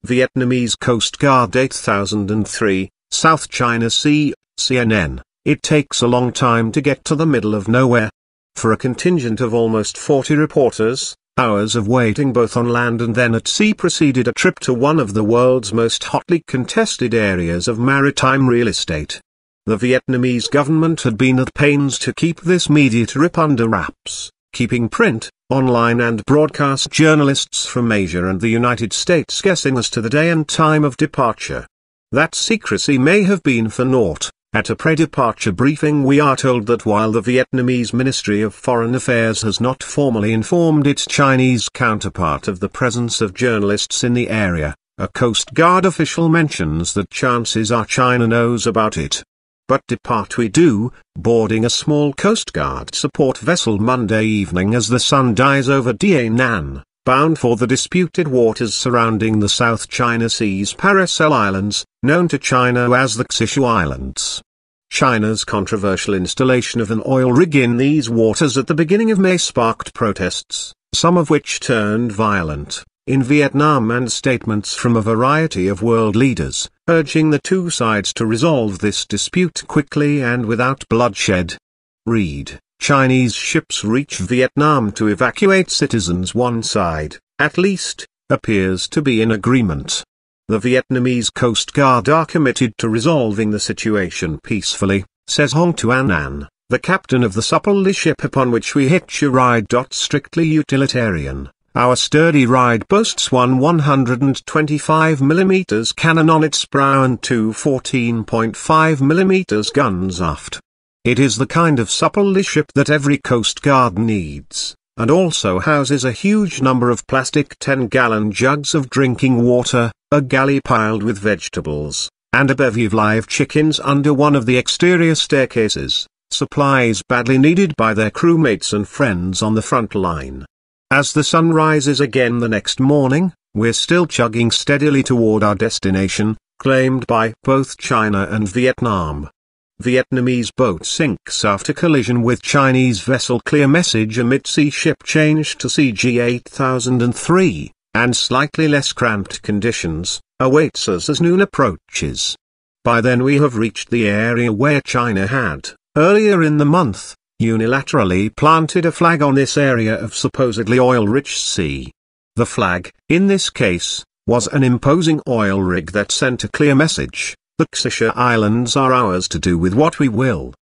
Vietnamese Coast Guard 8003, South China Sea, CNN. It takes a long time to get to the middle of nowhere. For a contingent of almost 40 reporters, hours of waiting both on land and then at sea preceded a trip to one of the world's most hotly contested areas of maritime real estate. The Vietnamese government had been at pains to keep this media trip under wraps, keeping print, online and broadcast journalists from Asia and the United States guessing as to the day and time of departure. That secrecy may have been for naught. At a pre-departure briefing we are told that while the Vietnamese Ministry of Foreign Affairs has not formally informed its Chinese counterpart of the presence of journalists in the area, a Coast Guard official mentions that chances are China knows about it. But depart we do, boarding a small Coast Guard support vessel Monday evening as the sun dies over Da Nang, bound for the disputed waters surrounding the South China Sea's Paracel Islands, known to China as the Xishu Islands. China's controversial installation of an oil rig in these waters at the beginning of May sparked protests, some of which turned violent, in Vietnam and statements from a variety of world leaders, urging the two sides to resolve this dispute quickly and without bloodshed. Read, Chinese ships reach Vietnam to evacuate citizens. One side, at least, appears to be in agreement. The Vietnamese Coast Guard are committed to resolving the situation peacefully, says Hong Tuan An, the captain of the supple ship upon which we hitch a ride. Strictly utilitarian, our sturdy ride boasts one 125mm cannon on its prow and two 14.5mm guns aft. It is the kind of supple ship that every Coast Guard needs, and also houses a huge number of plastic 10-gallon jugs of drinking water, a galley piled with vegetables, and a bevy of live chickens under one of the exterior staircases, supplies badly needed by their crewmates and friends on the front line. As the sun rises again the next morning, we're still chugging steadily toward our destination, claimed by both China and Vietnam. Vietnamese boat sinks after collision with Chinese vessel. Clear message amid sea ship change to CG 8003, and slightly less cramped conditions, awaits us as noon approaches. By then we have reached the area where China had, earlier in the month, unilaterally planted a flag on this area of supposedly oil-rich sea. The flag, in this case, was an imposing oil rig that sent a clear message: the Xishu Islands are ours to do with what we will.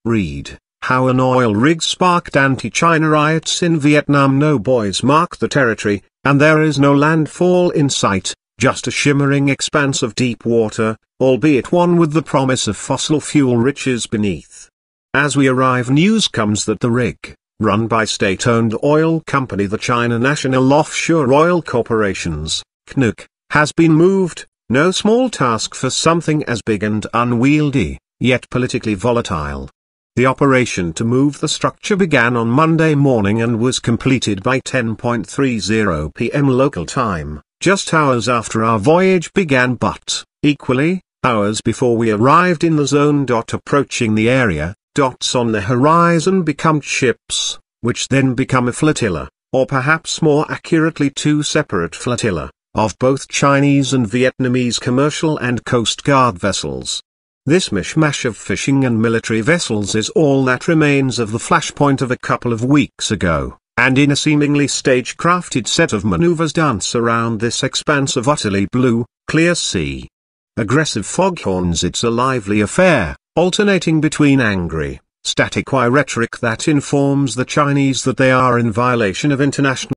Read, how an oil rig sparked anti-China riots in Vietnam. No buoys mark the territory, and there is no landfall in sight, just a shimmering expanse of deep water, albeit one with the promise of fossil fuel riches beneath. As we arrive, news comes that the rig, run by state-owned oil company the China National Offshore Oil Corporations, CNOOC, has been moved. No small task for something as big and unwieldy, yet politically volatile. The operation to move the structure began on Monday morning and was completed by 10:30 p.m. local time, just hours after our voyage began, but, equally, hours before we arrived in the zone. Approaching the area, dots on the horizon become ships, which then become a flotilla, or perhaps more accurately two separate flotilla, of both Chinese and Vietnamese commercial and Coast Guard vessels. This mishmash of fishing and military vessels is all that remains of the flashpoint of a couple of weeks ago, and in a seemingly stage-crafted set of maneuvers dance around this expanse of utterly blue, clear sea. Aggressive foghorns, it's a lively affair, alternating between angry, static rhetoric that informs the Chinese that they are in violation of international